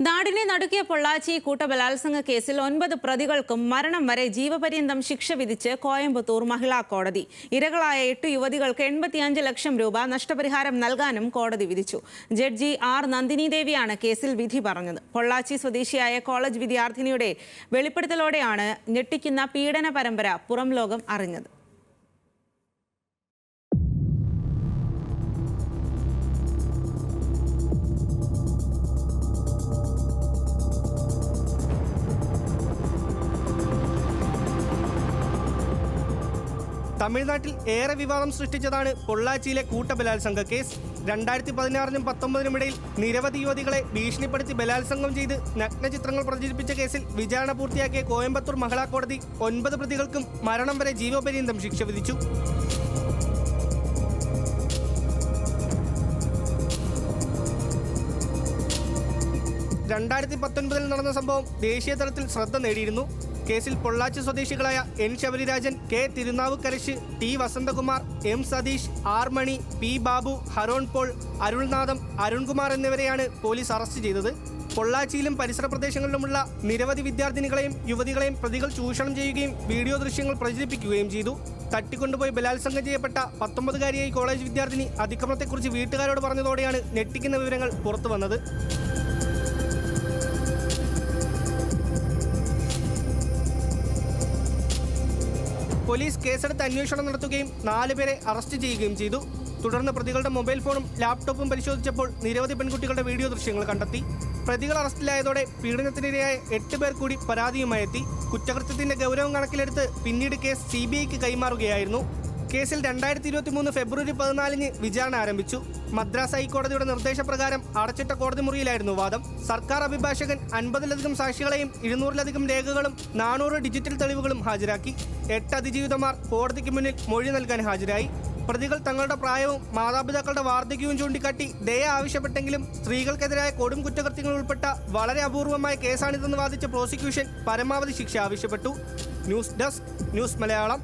നാടിനെ നടുക്കിയ പൊള്ളാച്ചി കൂട്ടബലാത്സംഗ കേസിൽ 9 പ്രതികൾക്കും മരണം വരെ ജീവപര്യന്തം ശിക്ഷ വിധിച്ച് കോയമ്പത്തൂർ മഹിളാ കോടതി. ഇരകളായ 8 യുവതികൾക്ക് 85 ലക്ഷം രൂപ നഷ്ടപരിഹാരം നൽകാനും കോടതി വിധിച്ചു. ജഡ്ജി ആർ നന്ദിനി ദേവിയാണ് കേസിൽ വിധി പറഞ്ഞത്. പൊള്ളാച്ചി സ്വദേശിയായ കോളേജ് വിദ്യാർത്ഥിനിയുടെ വെളിപ്പെടുത്തലോടെയാണ് ഞെട്ടിക്കുന്ന പീഡന പരമ്പര പുറം ലോകം അറിഞ്ഞത്. തമിഴ്നാട്ടിൽ ഏറെ വിവാദം സൃഷ്ടിച്ചതാണ് പൊള്ളാച്ചിയിലെ കൂട്ടബലാത്സംഗ കേസ്. 2016-നും 19-നും ഇടയിൽ നിരവധി യുവതികളെ ഭീഷണിപ്പെടുത്തി ബലാത്സംഗം ചെയ്ത് നഗ്നചിത്രങ്ങൾ പ്രചരിപ്പിച്ച കേസിൽ വിചാരണ പൂർത്തിയാക്കിയ കോയമ്പത്തൂർ മഹിളാ കോടതി 9 പ്രതികൾക്കും മരണം വരെ ജീവപര്യന്തം ശിക്ഷ വിധിച്ചു. നടന്ന സംഭവം ദേശീയ തലത്തിൽ ശ്രദ്ധ നേടിയിരുന്നു. കേസിൽ പൊള്ളാച്ചി സ്വദേശികളായ N Sabarirajan, K Thirunavukkarasu, T Vasanthakumar, M Satheesh, R Mani, P Babu, Haron Paul, Arulnatham, Arunkumar എന്നിവരെയാണ് പോലീസ് അറസ്റ്റ് ചെയ്തത്. പൊള്ളാച്ചിയിലും പരിസര പ്രദേശങ്ങളിലുമുള്ള നിരവധി വിദ്യാർത്ഥിനികളെയും യുവതികളെയും പ്രതികൾ ചൂഷണം ചെയ്യുകയും വീഡിയോ ദൃശ്യങ്ങൾ പ്രചരിപ്പിക്കുകയും ചെയ്തു. തട്ടിക്കൊണ്ടുപോയി ബലാത്സംഗം ചെയ്യപ്പെട്ട 19-കാരിയായി കോളേജ് വിദ്യാർത്ഥിനി അതിക്രമത്തെക്കുറിച്ച് വീട്ടുകാരോട് പറഞ്ഞതോടെയാണ് ഞെട്ടിക്കുന്ന വിവരങ്ങൾ പുറത്തു വന്നത്. പോലീസ് കേസെടുത്ത് അന്വേഷണം നടത്തുകയും 4 പേരെ അറസ്റ്റ് ചെയ്യുകയും ചെയ്തു. തുടർന്ന് പ്രതികളുടെ മൊബൈൽ ഫോണും ലാപ്ടോപ്പും പരിശോധിച്ചപ്പോൾ നിരവധി പെൺകുട്ടികളുടെ വീഡിയോ ദൃശ്യങ്ങൾ കണ്ടെത്തി. പ്രതികൾ അറസ്റ്റിലായതോടെ പീഡനത്തിനിരയായ 8 പേർ കൂടി പരാതിയുമായി എത്തി. കുറ്റകൃത്യത്തിന്റെ ഗൗരവം കണക്കിലെടുത്ത് പിന്നീട് കേസ് CBIക്ക് കൈമാറുകയായിരുന്നു. കേസിൽ 2023 ഫെബ്രുവരി 14-ന് വിചാരണ ആരംഭിച്ചു. മദ്രാസ് ഹൈക്കോടതിയുടെ നിർദ്ദേശപ്രകാരം അടച്ചിട്ട കോടതി മുറിയിലായിരുന്നു വാദം. സർക്കാർ അഭിഭാഷകൻ 50-ലധികം സാക്ഷികളെയും 200-ലധികം രേഖകളും 400 ഡിജിറ്റൽ തെളിവുകളും ഹാജരാക്കി. 8 അതിജീവിതമാർ കോടതിക്ക് മുന്നിൽ മൊഴി നൽകാൻ ഹാജരായി. പ്രതികൾ തങ്ങളുടെ പ്രായവും മാതാപിതാക്കളുടെ വാർദ്ധക്യവും ചൂണ്ടിക്കാട്ടി ദയ ആവശ്യപ്പെട്ടെങ്കിലും സ്ത്രീകൾക്കെതിരായ കൊടും കുറ്റകൃത്യങ്ങൾ ഉൾപ്പെട്ട വളരെ അപൂർവമായ കേസാണിതെന്ന് വാദിച്ച പ്രോസിക്യൂഷൻ പരമാവധി ശിക്ഷ ആവശ്യപ്പെട്ടു. News desk, news Malayalam.